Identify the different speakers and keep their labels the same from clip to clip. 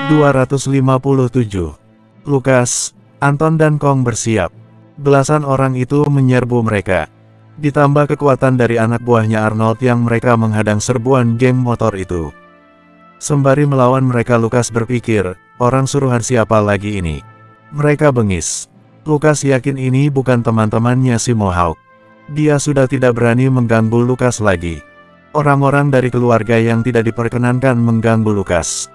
Speaker 1: 257. Lukas, Anton dan Kong bersiap. Belasan orang itu menyerbu mereka. Ditambah kekuatan dari anak buahnya Arnold yang mereka menghadang serbuan geng motor itu. Sembari melawan mereka, Lukas berpikir, orang suruhan siapa lagi ini? Mereka bengis. Lukas yakin ini bukan teman-temannya si Mohawk. Dia sudah tidak berani mengganggu Lukas lagi. Orang-orang dari keluarga yang tidak diperkenankan mengganggu Lukas.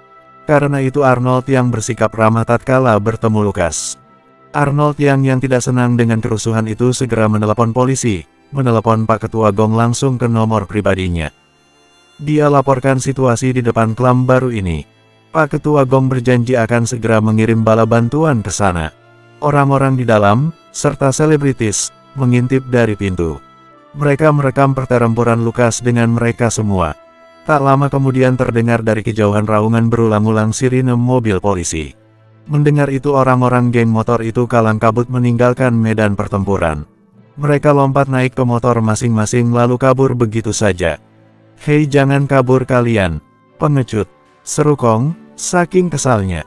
Speaker 1: Karena itu Arnold yang bersikap ramah tatkala bertemu Lukas. Arnold yang tidak senang dengan kerusuhan itu segera menelepon polisi, menelepon Pak Ketua Gong langsung ke nomor pribadinya. Dia laporkan situasi di depan klan baru ini. Pak Ketua Gong berjanji akan segera mengirim bala bantuan ke sana. Orang-orang di dalam, serta selebritis, mengintip dari pintu. Mereka merekam pertempuran Lukas dengan mereka semua. Tak lama kemudian terdengar dari kejauhan raungan berulang-ulang sirine mobil polisi. Mendengar itu orang-orang geng motor itu kalang kabut meninggalkan medan pertempuran. Mereka lompat naik ke motor masing-masing lalu kabur begitu saja. "Hei, jangan kabur kalian, pengecut!" seru Kong, saking kesalnya.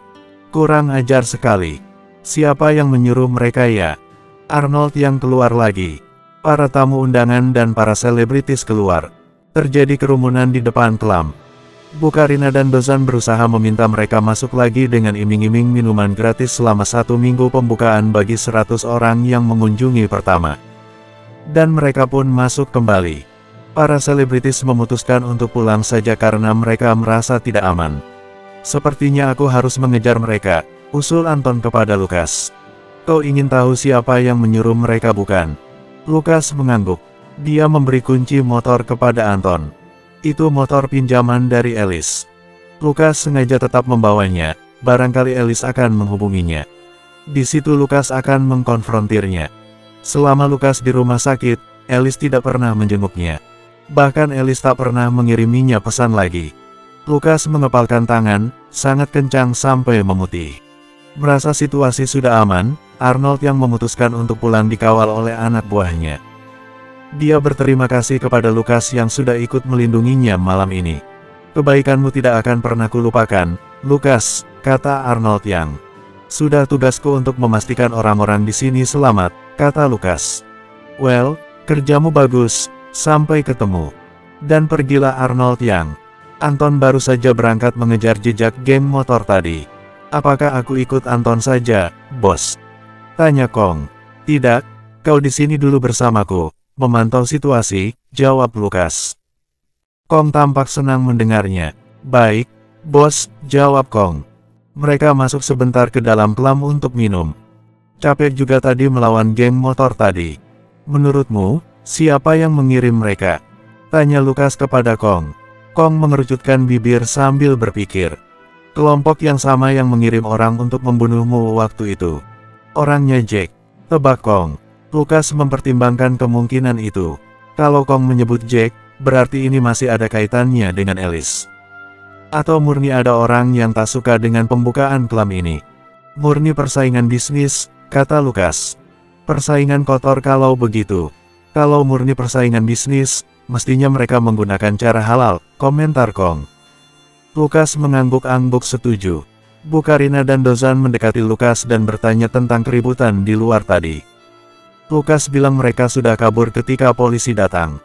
Speaker 1: "Kurang ajar sekali. Siapa yang menyuruh mereka ya?" Arnold yang keluar lagi. Para tamu undangan dan para selebritis keluar. Terjadi kerumunan di depan klan. Bukarina dan Dozan berusaha meminta mereka masuk lagi dengan iming-iming minuman gratis selama 1 minggu pembukaan bagi 100 orang yang mengunjungi pertama. Dan mereka pun masuk kembali. Para selebritis memutuskan untuk pulang saja karena mereka merasa tidak aman. "Sepertinya aku harus mengejar mereka," usul Anton kepada Lukas. "Kau ingin tahu siapa yang menyuruh mereka bukan?" Lukas mengangguk. Dia memberi kunci motor kepada Anton. Itu motor pinjaman dari Alice. Lukas sengaja tetap membawanya, barangkali Alice akan menghubunginya. Di situ Lukas akan mengkonfrontirnya. Selama Lukas di rumah sakit, Alice tidak pernah menjenguknya. Bahkan Alice tak pernah mengiriminya pesan lagi. Lukas mengepalkan tangan, sangat kencang sampai memutih. Merasa situasi sudah aman, Arnold yang memutuskan untuk pulang dikawal oleh anak buahnya. Dia berterima kasih kepada Lukas yang sudah ikut melindunginya malam ini. "Kebaikanmu tidak akan pernah kulupakan, Lukas," kata Arnold yang. "Sudah tugasku untuk memastikan orang-orang di sini selamat," kata Lukas. "Well, kerjamu bagus, sampai ketemu." Dan pergilah Arnold yang. Anton baru saja berangkat mengejar jejak geng motor tadi. "Apakah aku ikut Anton saja, bos?" tanya Kong. "Tidak, kau di sini dulu bersamaku, memantau situasi," jawab Lukas. Kong tampak senang mendengarnya. "Baik, bos," jawab Kong. Mereka masuk sebentar ke dalam klan untuk minum. "Capek juga tadi melawan geng motor tadi. Menurutmu, siapa yang mengirim mereka?" tanya Lukas kepada Kong. Kong mengerucutkan bibir sambil berpikir. "Kelompok yang sama yang mengirim orang untuk membunuhmu waktu itu. Orangnya Jack," tebak Kong. Lukas mempertimbangkan kemungkinan itu. Kalau Kong menyebut Jack, berarti ini masih ada kaitannya dengan Alice. Atau murni ada orang yang tak suka dengan pembukaan klan ini. "Murni persaingan bisnis," kata Lukas. "Persaingan kotor kalau begitu. Kalau murni persaingan bisnis, mestinya mereka menggunakan cara halal," komentar Kong. Lukas mengangguk-angguk setuju. Bukarina dan Dozan mendekati Lukas dan bertanya tentang keributan di luar tadi. Lukas bilang mereka sudah kabur ketika polisi datang.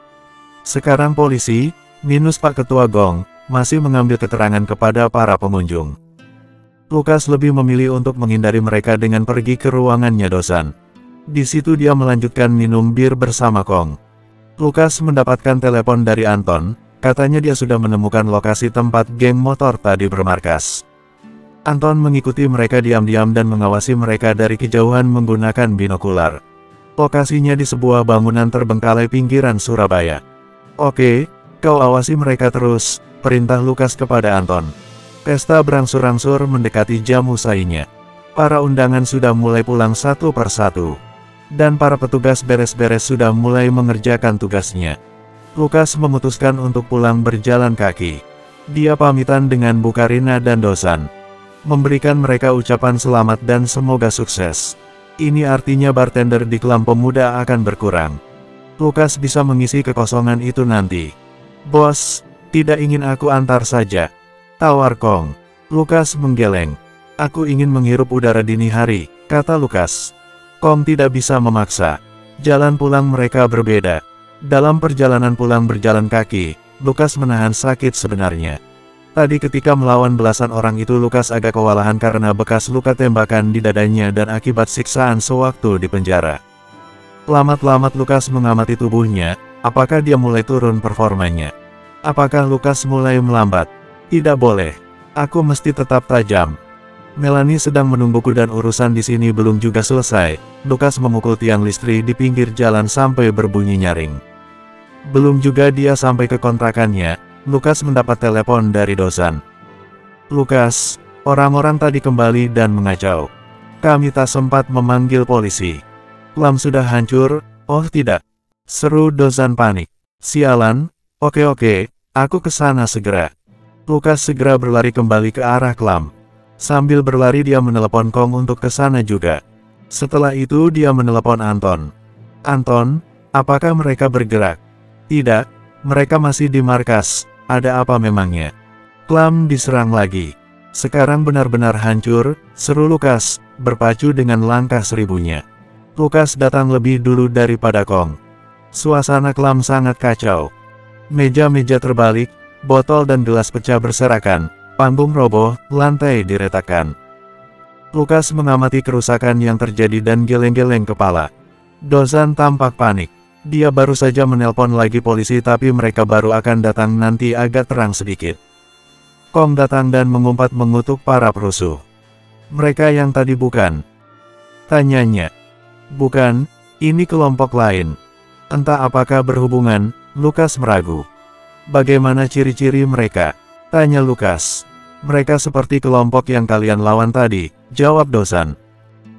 Speaker 1: Sekarang polisi, minus Pak Ketua Gong, masih mengambil keterangan kepada para pengunjung. Lukas lebih memilih untuk menghindari mereka dengan pergi ke ruangannya Dozan. Di situ dia melanjutkan minum bir bersama Kong. Lukas mendapatkan telepon dari Anton, katanya dia sudah menemukan lokasi tempat geng motor tadi bermarkas. Anton mengikuti mereka diam-diam dan mengawasi mereka dari kejauhan menggunakan binokular. Lokasinya di sebuah bangunan terbengkalai pinggiran Surabaya. "Oke, kau awasi mereka terus," perintah Lukas kepada Anton. Pesta berangsur-angsur mendekati jam usainya. Para undangan sudah mulai pulang satu persatu. Dan para petugas beres-beres sudah mulai mengerjakan tugasnya. Lukas memutuskan untuk pulang berjalan kaki. Dia pamitan dengan Bukarina dan Dozan. Memberikan mereka ucapan selamat dan semoga sukses. Ini artinya bartender di klan pemuda akan berkurang. Lukas bisa mengisi kekosongan itu nanti. "Bos, tidak ingin aku antar saja?" tawar Kong. Lukas menggeleng. Aku ingin menghirup udara dini hari, kata Lukas. Kong tidak bisa memaksa. Jalan pulang mereka berbeda. Dalam perjalanan pulang berjalan kaki, Lukas menahan sakit sebenarnya. Tadi ketika melawan belasan orang itu Lukas agak kewalahan karena bekas luka tembakan di dadanya dan akibat siksaan sewaktu di penjara. Lamat-lamat Lukas mengamati tubuhnya, apakah dia mulai turun performanya? Apakah Lukas mulai melambat? Tidak boleh. Aku mesti tetap tajam. Melanie sedang menungguku dan urusan di sini belum juga selesai. Lukas memukul tiang listrik di pinggir jalan sampai berbunyi nyaring. Belum juga dia sampai ke kontrakannya, Lukas mendapat telepon dari Dozan. Lukas, orang-orang tadi kembali dan mengacau. Kami tak sempat memanggil polisi. Klam sudah hancur, oh tidak. Seru Dozan panik. Sialan, oke, aku ke sana segera. Lukas segera berlari kembali ke arah Klam. Sambil berlari dia menelepon Kong untuk ke sana juga. Setelah itu dia menelepon Anton. Anton, apakah mereka bergerak? Tidak, mereka masih di markas. Ada apa memangnya? Klam diserang lagi. Sekarang benar-benar hancur, seru Lukas, berpacu dengan langkah seribunya. Lukas datang lebih dulu daripada Kong. Suasana Klam sangat kacau. Meja-meja terbalik, botol dan gelas pecah berserakan, panggung roboh, lantai diretakan. Lukas mengamati kerusakan yang terjadi dan geleng-geleng kepala. Dozan tampak panik. Dia baru saja menelpon lagi polisi tapi mereka baru akan datang nanti agak terang sedikit. Kong datang dan mengumpat mengutuk para perusuh. Mereka yang tadi bukan? Tanyanya. Bukan, ini kelompok lain. Entah apakah berhubungan, Lukas meragu. Bagaimana ciri-ciri mereka? Tanya Lukas. Mereka seperti kelompok yang kalian lawan tadi, jawab Dozan.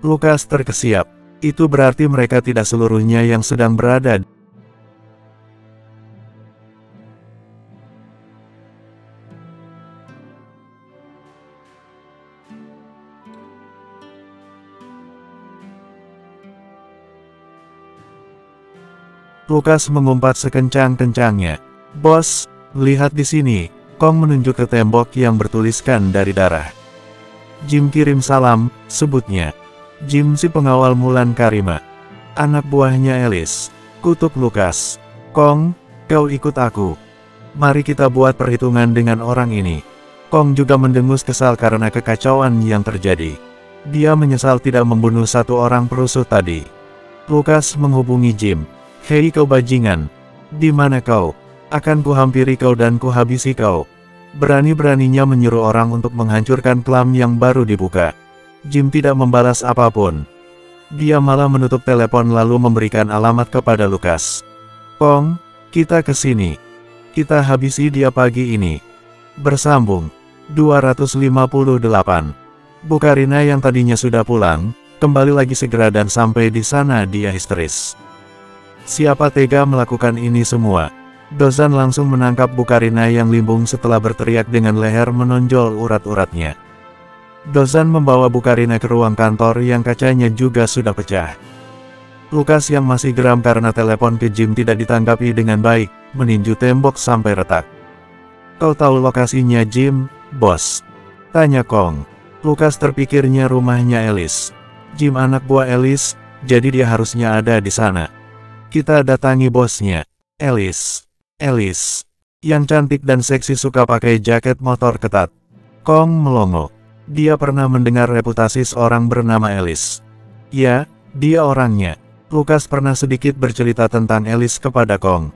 Speaker 1: Lukas terkesiap. Itu berarti mereka tidak seluruhnya yang sedang berada. Lukas mengumpat sekencang-kencangnya. Bos, lihat di sini. Kong menunjuk ke tembok yang bertuliskan dari darah. Jim kirim salam, sebutnya. Jim si pengawal Mulan Karima. Anak buahnya Alice. Kutuk Lukas. Kong, kau ikut aku. Mari kita buat perhitungan dengan orang ini. Kong juga mendengus kesal karena kekacauan yang terjadi. Dia menyesal tidak membunuh satu orang perusuh tadi. Lukas menghubungi Jim. Hei kau bajingan. Di mana kau? Akan kuhampiri kau dan kuhabisi kau. Berani-beraninya menyuruh orang untuk menghancurkan Klam yang baru dibuka. Jim tidak membalas apapun. Dia malah menutup telepon lalu memberikan alamat kepada Lukas. Kong, kita ke sini. Kita habisi dia pagi ini. Bersambung. 258. Bukarina yang tadinya sudah pulang, kembali lagi segera dan sampai di sana dia histeris. Siapa tega melakukan ini semua? Dozan langsung menangkap Bukarina yang limbung setelah berteriak dengan leher menonjol urat-uratnya. Dozan membawa Bukarina ke ruang kantor yang kacanya juga sudah pecah. Lukas yang masih geram karena telepon ke Jim tidak ditanggapi dengan baik, meninju tembok sampai retak. Kau tahu lokasinya Jim, bos? Tanya Kong. Lukas terpikirnya rumahnya Alice. Jim anak buah Alice, jadi dia harusnya ada di sana. Kita datangi bosnya. Alice. Alice. Yang cantik dan seksi suka pakai jaket motor ketat. Kong melongo. Dia pernah mendengar reputasi seorang bernama Alice. Ya, dia orangnya. Lukas pernah sedikit bercerita tentang Alice kepada Kong.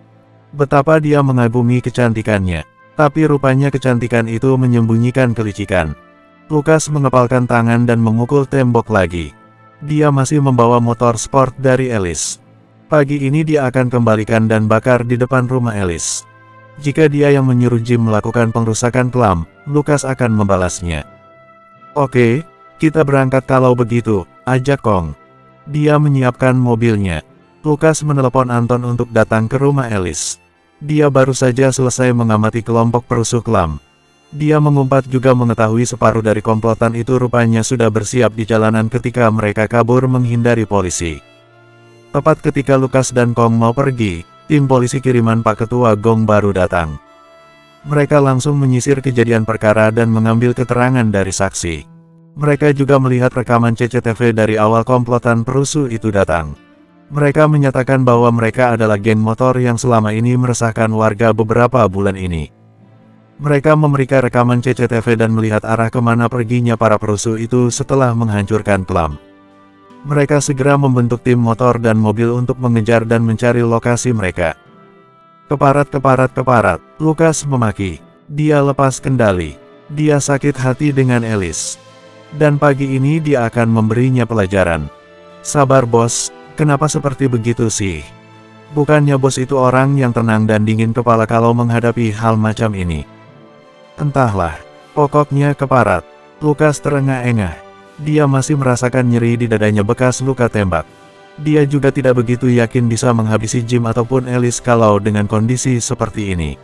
Speaker 1: Betapa dia mengagumi kecantikannya. Tapi rupanya kecantikan itu menyembunyikan kelicikan. Lukas mengepalkan tangan dan memukul tembok lagi. Dia masih membawa motor sport dari Alice. Pagi ini dia akan kembalikan dan bakar di depan rumah Alice. Jika dia yang menyuruh Jim melakukan pengrusakan Klam, Lukas akan membalasnya. Oke, kita berangkat kalau begitu, ajak Kong. Dia menyiapkan mobilnya. Lukas menelepon Anton untuk datang ke rumah Alice. Dia baru saja selesai mengamati kelompok perusuh Klam. Dia mengumpat juga mengetahui separuh dari komplotan itu rupanya sudah bersiap di jalanan ketika mereka kabur menghindari polisi. Tepat ketika Lukas dan Kong mau pergi, tim polisi kiriman Pak Ketua Gong baru datang. Mereka langsung menyisir kejadian perkara dan mengambil keterangan dari saksi. Mereka juga melihat rekaman CCTV dari awal komplotan perusuh itu datang. Mereka menyatakan bahwa mereka adalah geng motor yang selama ini meresahkan warga beberapa bulan ini. Mereka memeriksa rekaman CCTV dan melihat arah kemana perginya para perusuh itu setelah menghancurkan kelam. Mereka segera membentuk tim motor dan mobil untuk mengejar dan mencari lokasi mereka. Keparat, keparat, keparat, Lukas memaki. Dia lepas kendali. Dia sakit hati dengan Alice. Dan pagi ini dia akan memberinya pelajaran. Sabar bos, kenapa seperti begitu sih? Bukannya bos itu orang yang tenang dan dingin kepala kalau menghadapi hal macam ini. Entahlah, pokoknya keparat. Lukas terengah-engah. Dia masih merasakan nyeri di dadanya bekas luka tembak. Dia juga tidak begitu yakin bisa menghabisi Jim ataupun Alice kalau dengan kondisi seperti ini.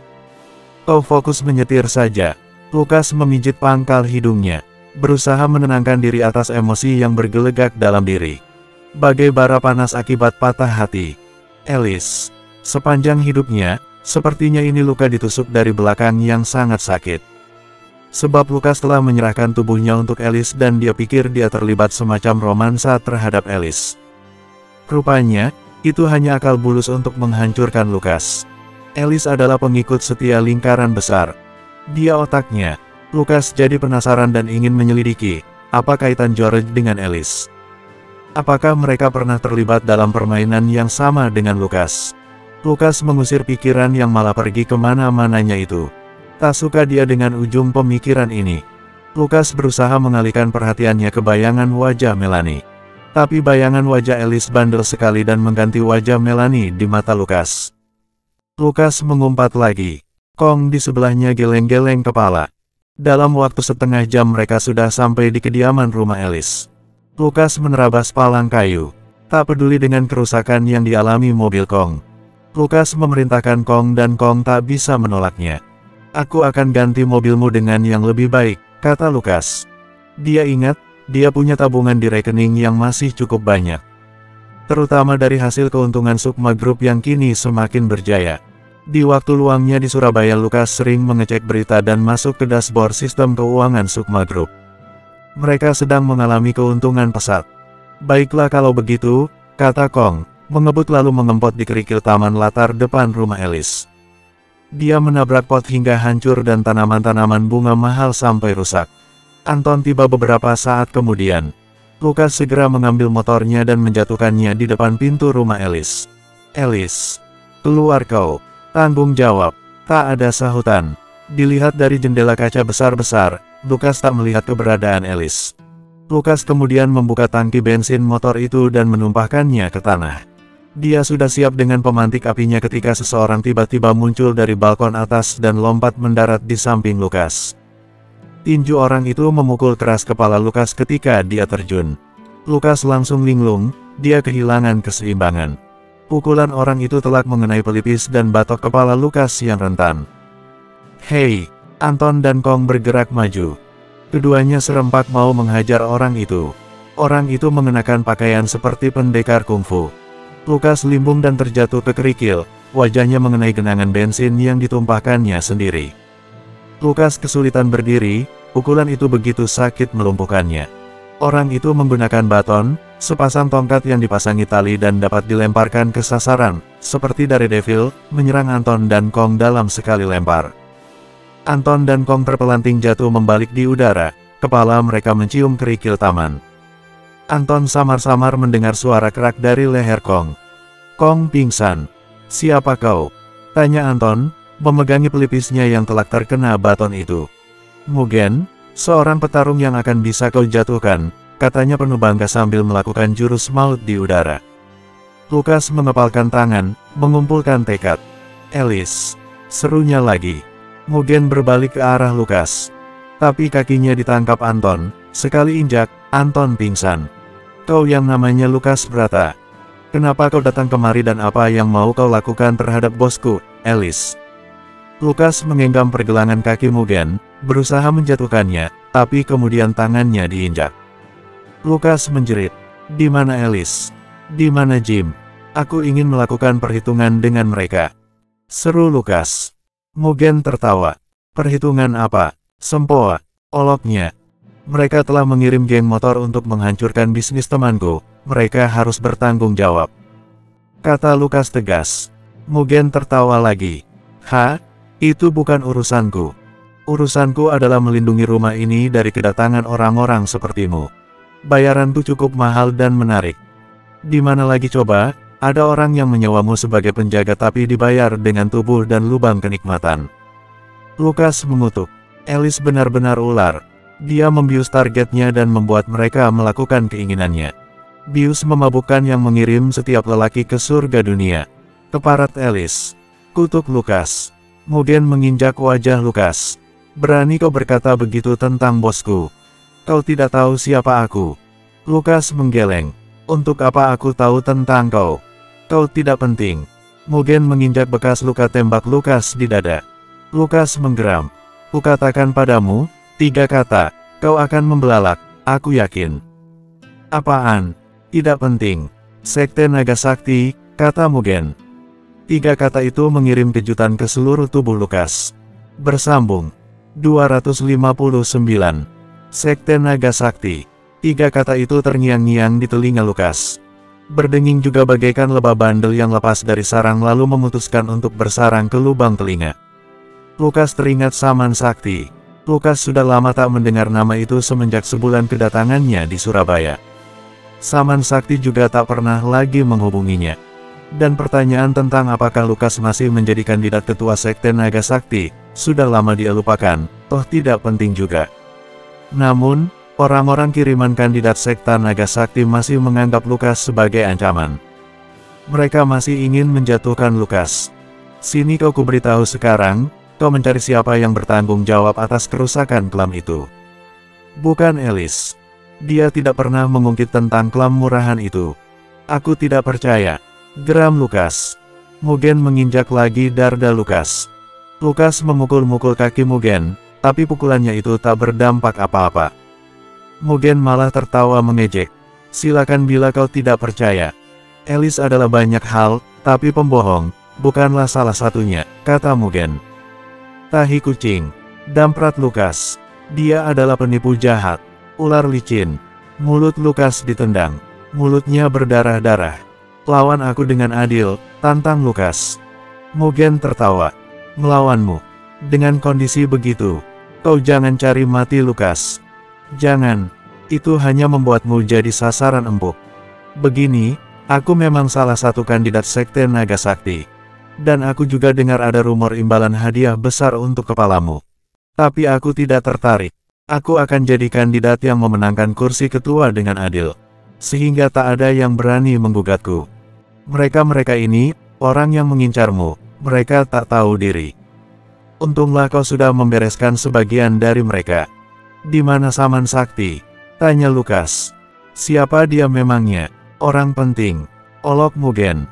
Speaker 1: Kau fokus menyetir saja. Lukas memijit pangkal hidungnya, berusaha menenangkan diri atas emosi yang bergelegak dalam diri. Bagai bara panas akibat patah hati. Alice, sepanjang hidupnya, sepertinya ini luka ditusuk dari belakang yang sangat sakit. Sebab Lukas telah menyerahkan tubuhnya untuk Alice dan dia pikir dia terlibat semacam romansa terhadap Alice. Rupanya, itu hanya akal bulus untuk menghancurkan Lukas. Alice adalah pengikut setia lingkaran besar. Dia otaknya. Lukas jadi penasaran dan ingin menyelidiki, apa kaitan George dengan Alice. Apakah mereka pernah terlibat dalam permainan yang sama dengan Lukas? Lukas mengusir pikiran yang malah pergi kemana-mananya itu. Tak suka dia dengan ujung pemikiran ini. Lukas berusaha mengalihkan perhatiannya ke bayangan wajah Melanie. Tapi bayangan wajah Alice bandel sekali dan mengganti wajah Melanie di mata Lukas. Lukas mengumpat lagi. Kong di sebelahnya geleng-geleng kepala. Dalam waktu setengah jam mereka sudah sampai di kediaman rumah Alice. Lukas menerabas palang kayu. Tak peduli dengan kerusakan yang dialami mobil Kong. Lukas memerintahkan Kong dan Kong tak bisa menolaknya. Aku akan ganti mobilmu dengan yang lebih baik, kata Lukas. Dia ingat, dia punya tabungan di rekening yang masih cukup banyak. Terutama dari hasil keuntungan Sukma Group yang kini semakin berjaya. Di waktu luangnya di Surabaya, Lukas sering mengecek berita dan masuk ke dashboard sistem keuangan Sukma Group. Mereka sedang mengalami keuntungan pesat. Baiklah kalau begitu, kata Kong, mengebut lalu mengempot di kerikil taman latar depan rumah Alice. Dia menabrak pot hingga hancur dan tanaman-tanaman bunga mahal sampai rusak. Anton tiba beberapa saat kemudian. Lukas segera mengambil motornya dan menjatuhkannya di depan pintu rumah Alice. Alice, keluar kau. Tanggung jawab. Tak ada sahutan. Dilihat dari jendela kaca besar-besar, Lukas tak melihat keberadaan Alice. Lukas kemudian membuka tangki bensin motor itu dan menumpahkannya ke tanah. Dia sudah siap dengan pemantik apinya ketika seseorang tiba-tiba muncul dari balkon atas dan lompat mendarat di samping Lukas. Tinju orang itu memukul keras kepala Lukas ketika dia terjun. Lukas langsung linglung, dia kehilangan keseimbangan. Pukulan orang itu telak mengenai pelipis dan batok kepala Lukas yang rentan. Hei, Anton dan Kong bergerak maju. Keduanya serempak mau menghajar orang itu. Orang itu mengenakan pakaian seperti pendekar kungfu. Lukas limbung dan terjatuh ke kerikil, wajahnya mengenai genangan bensin yang ditumpahkannya sendiri. Lukas kesulitan berdiri, pukulan itu begitu sakit melumpuhkannya. Orang itu menggunakan baton, sepasang tongkat yang dipasangi tali dan dapat dilemparkan ke sasaran, seperti Daredevil, menyerang Anton dan Kong dalam sekali lempar. Anton dan Kong terpelanting jatuh membalik di udara, kepala mereka mencium kerikil taman. Anton samar-samar mendengar suara kerak dari leher Kong. Kong pingsan. Siapa kau? Tanya Anton, memegangi pelipisnya yang telak terkena baton itu. Mugen, seorang petarung yang akan bisa kau jatuhkan, katanya penuh bangga sambil melakukan jurus maut di udara. Lukas mengepalkan tangan, mengumpulkan tekad. Alice, serunya lagi. Mugen berbalik ke arah Lukas. Tapi kakinya ditangkap Anton, sekali injak, Anton pingsan. Kau yang namanya Lukas Brata. Kenapa kau datang kemari dan apa yang mau kau lakukan terhadap bosku, Alice? Lukas menggenggam pergelangan kaki Mugen, berusaha menjatuhkannya, tapi kemudian tangannya diinjak. Lukas menjerit. Di mana Alice? Di mana Jim? Aku ingin melakukan perhitungan dengan mereka. Seru Lukas. Mugen tertawa. Perhitungan apa? Sempoa. Oloknya. Mereka telah mengirim geng motor untuk menghancurkan bisnis temanku. Mereka harus bertanggung jawab. Kata Lukas tegas. Mugen tertawa lagi. "Hah? Itu bukan urusanku. Urusanku adalah melindungi rumah ini dari kedatangan orang-orang sepertimu. Bayaranku cukup mahal dan menarik. Di mana lagi coba, ada orang yang menyewamu sebagai penjaga tapi dibayar dengan tubuh dan lubang kenikmatan." Lukas mengutuk. Alice benar-benar ular. Dia membius targetnya dan membuat mereka melakukan keinginannya. Bius memabukkan yang mengirim setiap lelaki ke surga dunia. Keparat Alice. Kutuk Lukas. Mugen menginjak wajah Lukas. "Berani kau berkata begitu tentang bosku? Kau tidak tahu siapa aku." Lukas menggeleng. "Untuk apa aku tahu tentang kau? Kau tidak penting." Mugen menginjak bekas luka tembak Lukas di dada. Lukas menggeram. "Kukatakan padamu, 3 kata, kau akan membelalak, aku yakin." "Apaan?" "Tidak penting. Sekte Naga Sakti," kata Mugen. 3 kata itu mengirim kejutan ke seluruh tubuh Lukas. Bersambung. 259. Sekte Naga Sakti. 3 kata itu terngiang-ngiang di telinga Lukas. Berdenging juga bagaikan lebah bandel yang lepas dari sarang lalu memutuskan untuk bersarang ke lubang telinga. Lukas teringat Saman Sakti. Lukas sudah lama tak mendengar nama itu semenjak sebulan kedatangannya di Surabaya. Saman Sakti juga tak pernah lagi menghubunginya. Dan pertanyaan tentang apakah Lukas masih menjadi kandidat ketua Sekte Naga Sakti, sudah lama dia lupakan, toh tidak penting juga. Namun, orang-orang kiriman kandidat Sekte Naga Sakti masih menganggap Lukas sebagai ancaman. Mereka masih ingin menjatuhkan Lukas. "Sini kau kuberitahu sekarang, kau mencari siapa yang bertanggung jawab atas kerusakan klam itu." "Bukan Alice. Dia tidak pernah mengungkit tentang klam murahan itu." "Aku tidak percaya," geram Lukas. Mugen menginjak lagi dada Lukas. Lukas memukul-mukul kaki Mugen, tapi pukulannya itu tak berdampak apa-apa. Mugen malah tertawa mengejek. "Silakan bila kau tidak percaya. Alice adalah banyak hal, tapi pembohong, bukanlah salah satunya," kata Mugen. "Tahi kucing," damprat Lukas. "Dia adalah penipu jahat, ular licin." Mulut Lukas ditendang. Mulutnya berdarah-darah. "Lawan aku dengan adil," tantang Lukas. Mugen tertawa. "Melawanmu? Dengan kondisi begitu? Kau jangan cari mati Lukas. Jangan. Itu hanya membuatmu jadi sasaran empuk. Begini, aku memang salah satu kandidat Sekte Naga Sakti. Dan aku juga dengar ada rumor imbalan hadiah besar untuk kepalamu. Tapi aku tidak tertarik. Aku akan jadi kandidat yang memenangkan kursi ketua dengan adil. Sehingga tak ada yang berani menggugatku. Mereka-mereka ini, orang yang mengincarmu, mereka tak tahu diri. Untunglah kau sudah membereskan sebagian dari mereka." "Di mana Saman Sakti?" tanya Lukas. "Siapa dia memangnya?" "Orang penting," olok Mugen.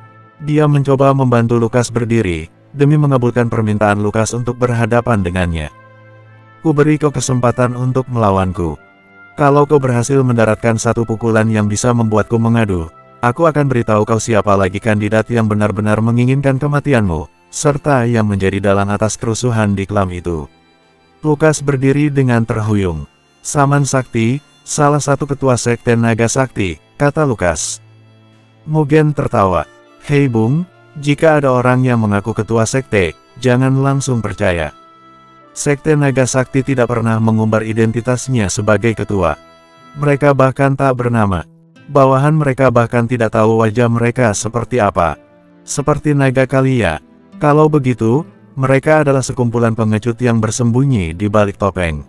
Speaker 1: Dia mencoba membantu Lukas berdiri, demi mengabulkan permintaan Lukas untuk berhadapan dengannya. "Ku beri kau kesempatan untuk melawanku. Kalau kau berhasil mendaratkan satu pukulan yang bisa membuatku mengadu, aku akan beritahu kau siapa lagi kandidat yang benar-benar menginginkan kematianmu, serta yang menjadi dalang atas kerusuhan di klam itu." Lukas berdiri dengan terhuyung. "Saman Sakti, salah satu ketua Sekte Naga Sakti," kata Lukas. Mugen tertawa. "Hei Bung, jika ada orang yang mengaku ketua sekte, jangan langsung percaya. Sekte Naga Sakti tidak pernah mengumbar identitasnya sebagai ketua. Mereka bahkan tak bernama. Bawahan mereka bahkan tidak tahu wajah mereka seperti apa. Seperti naga Kalia. Kalau begitu, mereka adalah sekumpulan pengecut yang bersembunyi di balik topeng."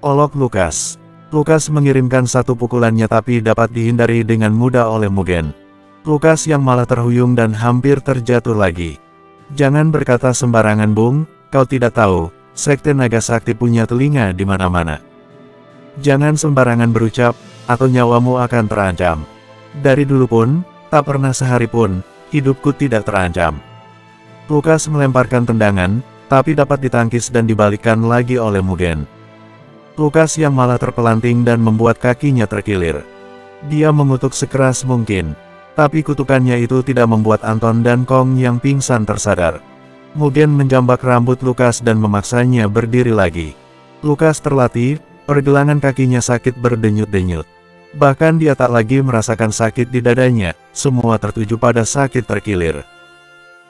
Speaker 1: Olok Lukas. Lukas mengirimkan satu pukulannya tapi dapat dihindari dengan mudah oleh Mugen. Lukas yang malah terhuyung dan hampir terjatuh lagi. "Jangan berkata sembarangan Bung, kau tidak tahu, Sekte Naga Sakti punya telinga di mana-mana. Jangan sembarangan berucap, atau nyawamu akan terancam. Dari dulu pun, tak pernah sehari pun, hidupku tidak terancam." Lukas melemparkan tendangan, tapi dapat ditangkis dan dibalikkan lagi oleh Mugen. Lukas yang malah terpelanting dan membuat kakinya terkilir. Dia mengutuk sekeras mungkin. Tapi kutukannya itu tidak membuat Anton dan Kong yang pingsan tersadar. Mugen menjambak rambut Lukas dan memaksanya berdiri lagi. Lukas terlatih, pergelangan kakinya sakit berdenyut-denyut. Bahkan dia tak lagi merasakan sakit di dadanya, semua tertuju pada sakit terkilir.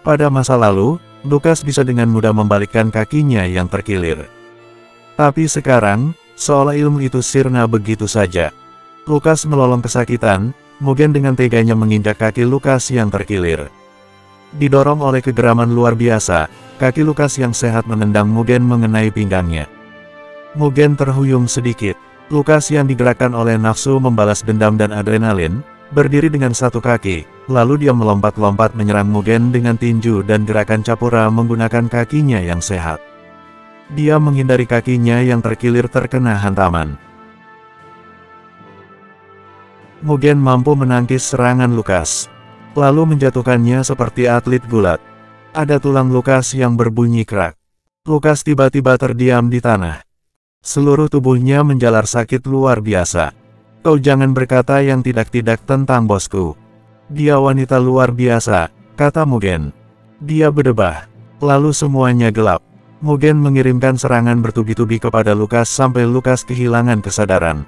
Speaker 1: Pada masa lalu, Lukas bisa dengan mudah membalikkan kakinya yang terkilir. Tapi sekarang, seolah ilmu itu sirna begitu saja. Lukas melolong kesakitan, Mugen dengan teganya menginjak kaki Lukas yang terkilir. Didorong oleh kegeraman luar biasa, kaki Lukas yang sehat menendang Mugen mengenai pinggangnya. Mugen terhuyung sedikit. Lukas yang digerakkan oleh nafsu membalas dendam dan adrenalin, berdiri dengan satu kaki, lalu dia melompat-lompat menyerang Mugen dengan tinju dan gerakan capura menggunakan kakinya yang sehat. Dia menghindari kakinya yang terkilir terkena hantaman. Mugen mampu menangkis serangan Lukas, lalu menjatuhkannya seperti atlet gulat. Ada tulang Lukas yang berbunyi krak. Lukas tiba-tiba terdiam di tanah. Seluruh tubuhnya menjalar sakit luar biasa. Kau jangan berkata yang tidak-tidak tentang bosku. Dia wanita luar biasa, kata Mugen. Dia berdebah. Lalu semuanya gelap. Mugen mengirimkan serangan bertubi-tubi kepada Lukas sampai Lukas kehilangan kesadaran.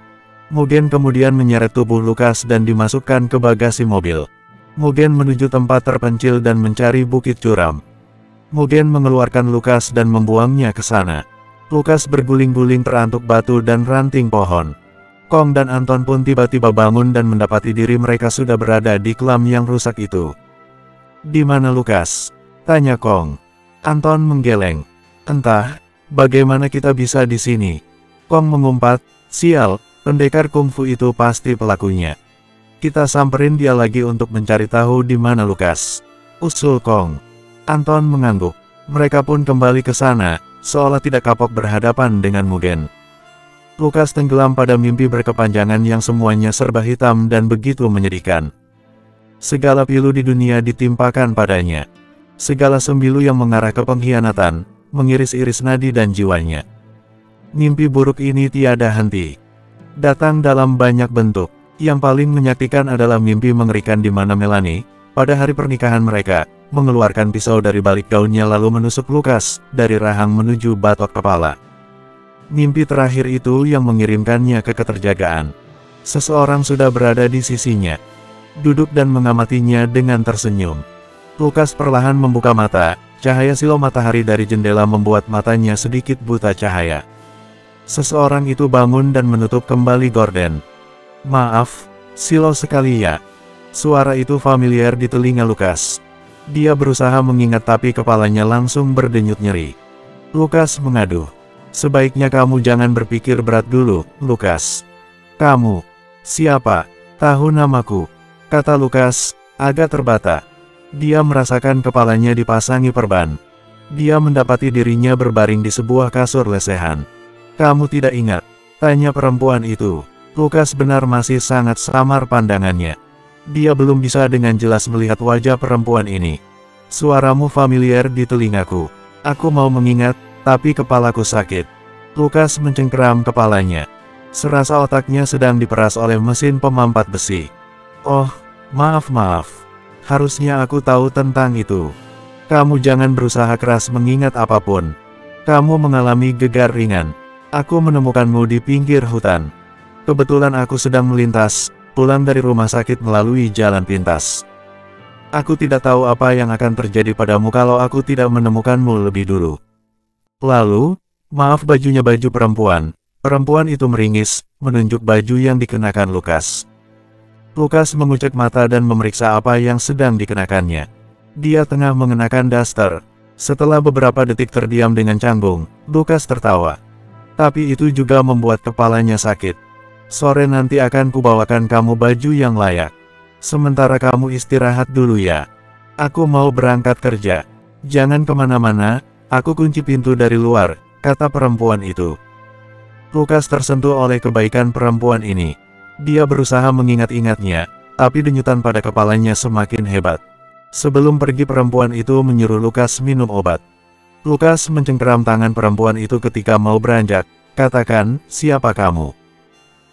Speaker 1: Mugen kemudian menyeret tubuh Lukas dan dimasukkan ke bagasi mobil. Mugen menuju tempat terpencil dan mencari bukit curam. Mugen mengeluarkan Lukas dan membuangnya ke sana. Lukas berguling-guling terantuk batu dan ranting pohon. Kong dan Anton pun tiba-tiba bangun dan mendapati diri mereka sudah berada di kelam yang rusak itu. "Di mana Lukas?" tanya Kong. Anton menggeleng. "Entah, bagaimana kita bisa di sini?" Kong mengumpat, "Sial, pendekar kungfu itu pasti pelakunya. Kita samperin dia lagi untuk mencari tahu di mana Lukas," usul Kong. Anton mengangguk. Mereka pun kembali ke sana, seolah tidak kapok berhadapan dengan Mugen. Lukas tenggelam pada mimpi berkepanjangan yang semuanya serba hitam dan begitu menyedihkan. Segala pilu di dunia ditimpakan padanya. Segala sembilu yang mengarah ke pengkhianatan, mengiris-iris nadi dan jiwanya. Mimpi buruk ini tiada henti. Datang dalam banyak bentuk. Yang paling menyakitkan adalah mimpi mengerikan di mana Melanie, pada hari pernikahan mereka, mengeluarkan pisau dari balik gaunnya lalu menusuk Lukas, dari rahang menuju batok kepala. Mimpi terakhir itu yang mengirimkannya ke keterjagaan. Seseorang sudah berada di sisinya. Duduk dan mengamatinya dengan tersenyum. Lukas perlahan membuka mata. Cahaya silau matahari dari jendela membuat matanya sedikit buta cahaya. Seseorang itu bangun dan menutup kembali gorden. "Maaf, silau sekali ya." Suara itu familiar di telinga Lukas. Dia berusaha mengingat tapi kepalanya langsung berdenyut nyeri. Lukas mengaduh. "Sebaiknya kamu jangan berpikir berat dulu, Lukas." "Kamu? Siapa? Tahu namaku?" kata Lukas, agak terbata. Dia merasakan kepalanya dipasangi perban. Dia mendapati dirinya berbaring di sebuah kasur lesehan. "Kamu tidak ingat?" tanya perempuan itu. Lukas benar masih sangat samar pandangannya. Dia belum bisa dengan jelas melihat wajah perempuan ini. "Suaramu familiar di telingaku. Aku mau mengingat, tapi kepalaku sakit." Lukas mencengkeram kepalanya. Serasa otaknya sedang diperas oleh mesin pemampat besi. "Oh, maaf. Harusnya aku tahu tentang itu. Kamu jangan berusaha keras mengingat apapun. Kamu mengalami gegar ringan. Aku menemukanmu di pinggir hutan. Kebetulan aku sedang melintas, pulang dari rumah sakit melalui jalan pintas. Aku tidak tahu apa yang akan terjadi padamu kalau aku tidak menemukanmu lebih dulu." Lalu, "Maaf." Bajunya baju perempuan. Perempuan itu meringis, menunjuk baju yang dikenakan Lukas. Lukas mengucek mata dan memeriksa apa yang sedang dikenakannya. Dia tengah mengenakan daster. Setelah beberapa detik terdiam dengan canggung, Lukas tertawa. Tapi itu juga membuat kepalanya sakit. "Sore nanti akan kubawakan kamu baju yang layak. Sementara kamu istirahat dulu ya. Aku mau berangkat kerja. Jangan kemana-mana, aku kunci pintu dari luar," kata perempuan itu. Lukas tersentuh oleh kebaikan perempuan ini. Dia berusaha mengingat-ingatnya, tapi denyutan pada kepalanya semakin hebat. Sebelum pergi perempuan itu menyuruh Lukas minum obat. Lukas mencengkeram tangan perempuan itu ketika mau beranjak. "Katakan, siapa kamu?"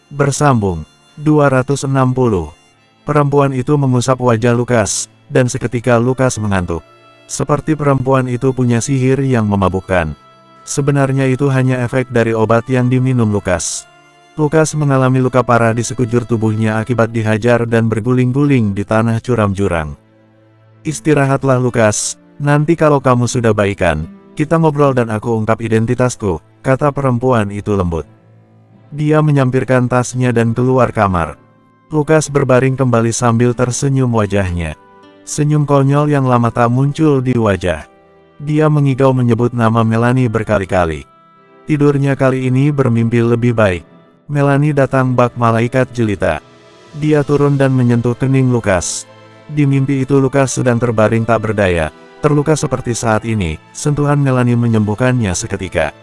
Speaker 1: Bersambung 260. Perempuan itu mengusap wajah Lukas, dan seketika Lukas mengantuk. Seperti perempuan itu punya sihir yang memabukkan. Sebenarnya itu hanya efek dari obat yang diminum Lukas. Lukas mengalami luka parah di sekujur tubuhnya akibat dihajar dan berguling-guling di tanah curam jurang. Istirahatlah Lukas, nanti kalau kamu sudah baikan, kita ngobrol dan aku ungkap identitasku, kata perempuan itu lembut. Dia menyampirkan tasnya dan keluar kamar. Lukas berbaring kembali sambil tersenyum wajahnya. Senyum konyol yang lama tak muncul di wajah. Dia mengigau menyebut nama Melanie berkali-kali. Tidurnya kali ini bermimpi lebih baik. Melanie datang bak malaikat jelita. Dia turun dan menyentuh kening Lukas. Di mimpi itu Lukas sedang terbaring tak berdaya, terluka seperti saat ini. Sentuhan Melanie menyembuhkannya seketika.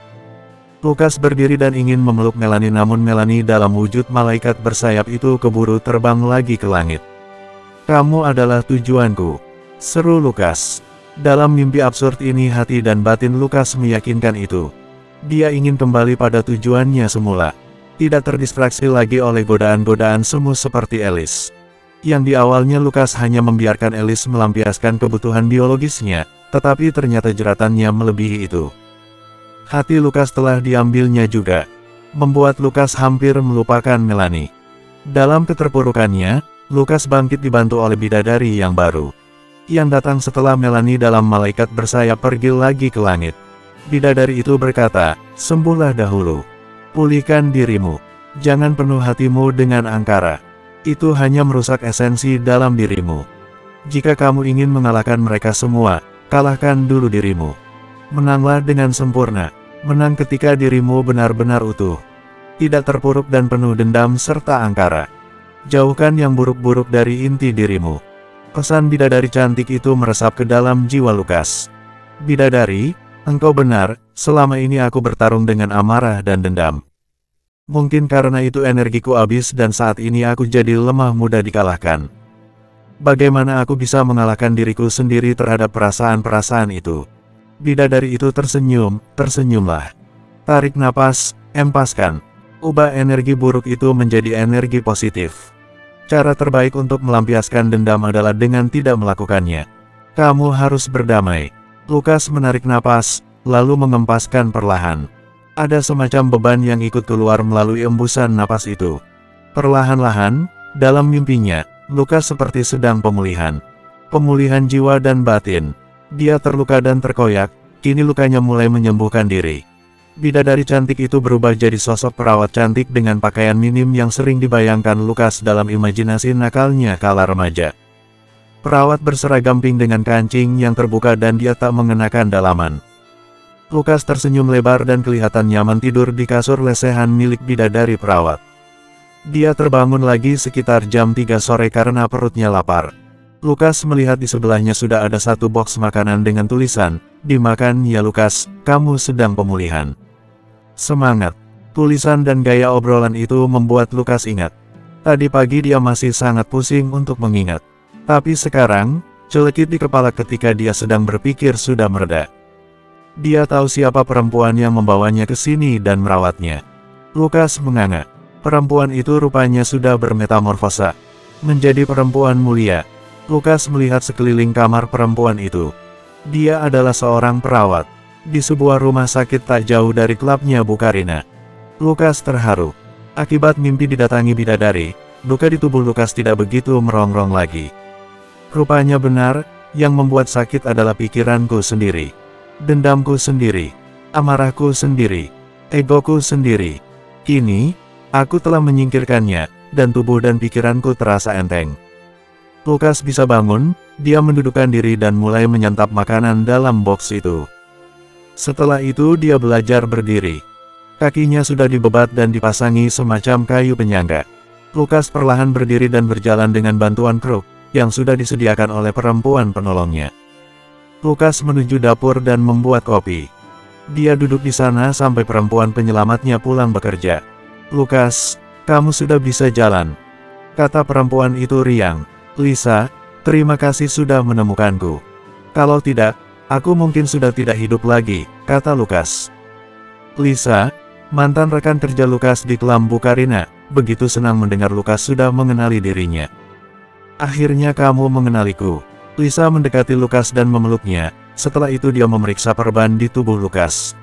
Speaker 1: Lukas berdiri dan ingin memeluk Melanie, namun Melanie dalam wujud malaikat bersayap itu keburu terbang lagi ke langit. Kamu adalah tujuanku, seru Lukas. Dalam mimpi absurd ini hati dan batin Lukas meyakinkan itu. Dia ingin kembali pada tujuannya semula. Tidak terdistraksi lagi oleh godaan-godaan semu seperti Alice. Yang di awalnya Lukas hanya membiarkan Alice melampiaskan kebutuhan biologisnya, tetapi ternyata jeratannya melebihi itu. Hati Lukas telah diambilnya juga. Membuat Lukas hampir melupakan Melanie. Dalam keterpurukannya, Lukas bangkit dibantu oleh bidadari yang baru. Yang datang setelah Melanie dalam malaikat bersayap pergi lagi ke langit. Bidadari itu berkata, sembuhlah dahulu. Pulihkan dirimu. Jangan penuh hatimu dengan angkara. Itu hanya merusak esensi dalam dirimu. Jika kamu ingin mengalahkan mereka semua, kalahkan dulu dirimu. Menanglah dengan sempurna. Menang ketika dirimu benar-benar utuh. Tidak terpuruk dan penuh dendam serta angkara. Jauhkan yang buruk-buruk dari inti dirimu. Pesan bidadari cantik itu meresap ke dalam jiwa Lukas. Bidadari, engkau benar, selama ini aku bertarung dengan amarah dan dendam. Mungkin karena itu energiku habis dan saat ini aku jadi lemah mudah dikalahkan. Bagaimana aku bisa mengalahkan diriku sendiri terhadap perasaan-perasaan itu? Bidadari itu tersenyum, tersenyumlah. Tarik napas, empaskan. Ubah energi buruk itu menjadi energi positif. Cara terbaik untuk melampiaskan dendam adalah dengan tidak melakukannya. Kamu harus berdamai. Lukas menarik napas, lalu mengempaskan perlahan. Ada semacam beban yang ikut keluar melalui embusan napas itu. Perlahan-lahan, dalam mimpinya, Lukas seperti sedang pemulihan. Pemulihan jiwa dan batin. Dia terluka dan terkoyak, kini lukanya mulai menyembuhkan diri. Bidadari cantik itu berubah jadi sosok perawat cantik dengan pakaian minim yang sering dibayangkan Lukas dalam imajinasi nakalnya kala remaja. Perawat berseragam pink dengan kancing yang terbuka dan dia tak mengenakan dalaman. Lukas tersenyum lebar dan kelihatan nyaman tidur di kasur lesehan milik bidadari perawat. Dia terbangun lagi sekitar jam 3 sore karena perutnya lapar. Lukas melihat di sebelahnya sudah ada satu boks makanan dengan tulisan, "Dimakan ya Lukas, kamu sedang pemulihan." Semangat. Tulisan dan gaya obrolan itu membuat Lukas ingat. Tadi pagi dia masih sangat pusing untuk mengingat. Tapi sekarang, celekit di kepala ketika dia sedang berpikir sudah mereda. Dia tahu siapa perempuan yang membawanya ke sini dan merawatnya. Lukas menganga. Perempuan itu rupanya sudah bermetamorfosa. Menjadi perempuan mulia. Lukas melihat sekeliling kamar perempuan itu. Dia adalah seorang perawat. Di sebuah rumah sakit tak jauh dari klubnya Bukarina. Lukas terharu. Akibat mimpi didatangi bidadari, luka di tubuh Lukas tidak begitu merongrong lagi. Rupanya benar, yang membuat sakit adalah pikiranku sendiri. Dendamku sendiri. Amarahku sendiri. Egoku sendiri. Kini, aku telah menyingkirkannya, dan tubuh dan pikiranku terasa enteng. Lukas bisa bangun, dia mendudukkan diri dan mulai menyantap makanan dalam boks itu. Setelah itu dia belajar berdiri. Kakinya sudah dibebat dan dipasangi semacam kayu penyangga. Lukas perlahan berdiri dan berjalan dengan bantuan kruk, yang sudah disediakan oleh perempuan penolongnya. Lukas menuju dapur dan membuat kopi. Dia duduk di sana sampai perempuan penyelamatnya pulang bekerja. "Lukas, kamu sudah bisa jalan," kata perempuan itu riang. "Lisa, terima kasih sudah menemukanku. Kalau tidak, aku mungkin sudah tidak hidup lagi," kata Lukas. Lisa, mantan rekan kerja Lukas di klub Bukarina, begitu senang mendengar Lukas sudah mengenali dirinya. "Akhirnya kamu mengenaliku. Lisa mendekati Lukas dan memeluknya, setelah itu dia memeriksa perban di tubuh Lukas.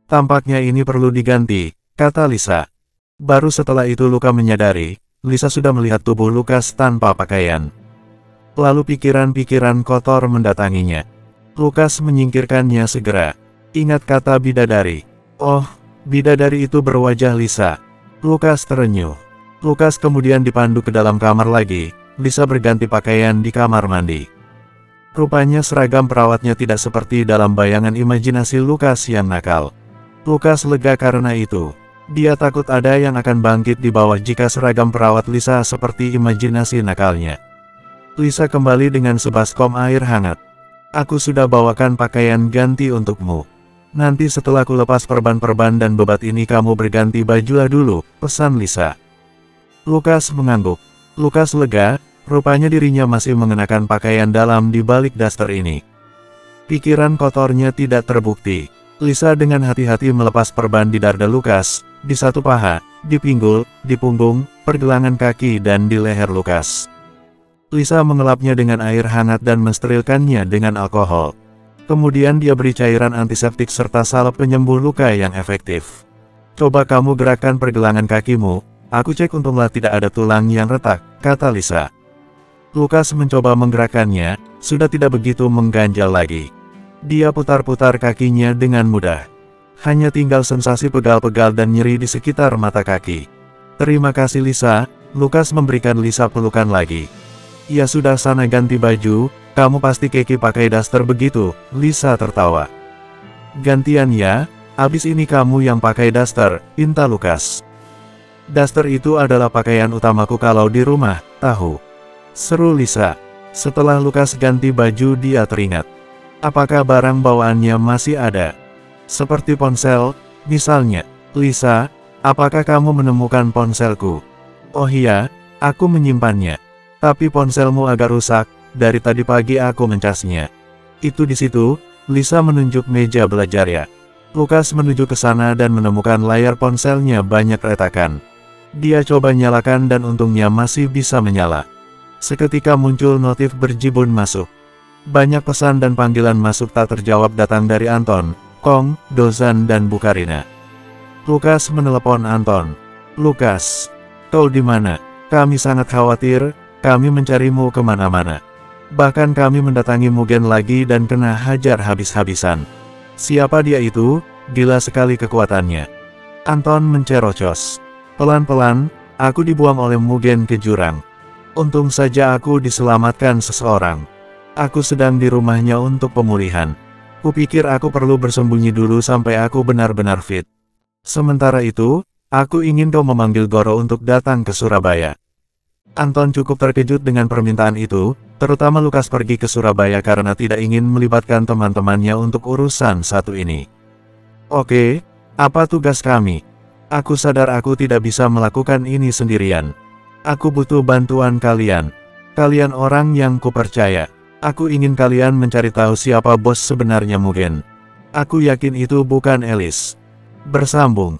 Speaker 1: Tampaknya ini perlu diganti, kata Lisa. Baru setelah itu Luka menyadari, Lisa sudah melihat tubuh Lukas tanpa pakaian. Lalu pikiran-pikiran kotor mendatanginya. Lukas menyingkirkannya segera. Ingat kata bidadari. Oh, bidadari itu berwajah Lisa. Lukas terenyuh. Lukas kemudian dipandu ke dalam kamar lagi. Lisa berganti pakaian di kamar mandi. Rupanya seragam perawatnya tidak seperti dalam bayangan imajinasi Lukas yang nakal. Lukas lega karena itu. Dia takut ada yang akan bangkit di bawah jika seragam perawat Lisa seperti imajinasi nakalnya. Lisa kembali dengan sebaskom air hangat. Aku sudah bawakan pakaian ganti untukmu. Nanti setelah ku lepas perban-perban dan bebat ini kamu berganti bajulah dulu, pesan Lisa. Lukas mengangguk. Lukas lega. Rupanya dirinya masih mengenakan pakaian dalam di balik daster ini. Pikiran kotornya tidak terbukti. Lisa dengan hati-hati melepas perban di dada Lukas, di satu paha, di pinggul, di punggung, pergelangan kaki dan di leher Lukas. Lisa mengelapnya dengan air hangat dan mensterilkannya dengan alkohol. Kemudian dia beri cairan antiseptik serta salep penyembuh luka yang efektif. Coba kamu gerakkan pergelangan kakimu, aku cek untunglah tidak ada tulang yang retak, kata Lisa. Lukas mencoba menggerakkannya, sudah tidak begitu mengganjal lagi. Dia putar-putar kakinya dengan mudah. Hanya tinggal sensasi pegal-pegal dan nyeri di sekitar mata kaki. Terima kasih Lisa, Lukas memberikan Lisa pelukan lagi. Ya sudah sana ganti baju, kamu pasti keki pakai daster begitu, Lisa tertawa. Gantian ya, abis ini kamu yang pakai daster, pinta Lukas. Daster itu adalah pakaian utamaku kalau di rumah, tahu. Seru Lisa. Setelah Lukas ganti baju dia teringat. Apakah barang bawaannya masih ada? Seperti ponsel, misalnya. Lisa, apakah kamu menemukan ponselku? Oh iya, aku menyimpannya. Tapi ponselmu agak rusak, dari tadi pagi aku mencasnya. Itu di situ, Lisa menunjuk meja belajarnya. Lukas menuju ke sana dan menemukan layar ponselnya banyak retakan. Dia coba nyalakan dan untungnya masih bisa menyala. Seketika muncul notif berjibun masuk. Banyak pesan dan panggilan masuk tak terjawab datang dari Anton, Kong, Dozan dan Bukarina. Lukas menelepon Anton. Lukas, kau di mana? Kami sangat khawatir, kami mencarimu kemana-mana. Bahkan kami mendatangi Mugen lagi dan kena hajar habis-habisan. Siapa dia itu? Gila sekali kekuatannya. Anton mencerocos. Pelan-pelan, aku dibuang oleh Mugen ke jurang. Untung saja aku diselamatkan seseorang. Aku sedang di rumahnya untuk pemulihan. Kupikir aku perlu bersembunyi dulu sampai aku benar-benar fit. Sementara itu, aku ingin kau memanggil Goro untuk datang ke Surabaya. Anton cukup terkejut dengan permintaan itu, terutama Lukas pergi ke Surabaya karena tidak ingin melibatkan teman-temannya untuk urusan satu ini. Oke, apa tugas kami? Aku sadar aku tidak bisa melakukan ini sendirian. Aku butuh bantuan kalian. Kalian orang yang kupercaya. Aku ingin kalian mencari tahu siapa bos sebenarnya Mugen. Aku yakin itu bukan Elis. Bersambung.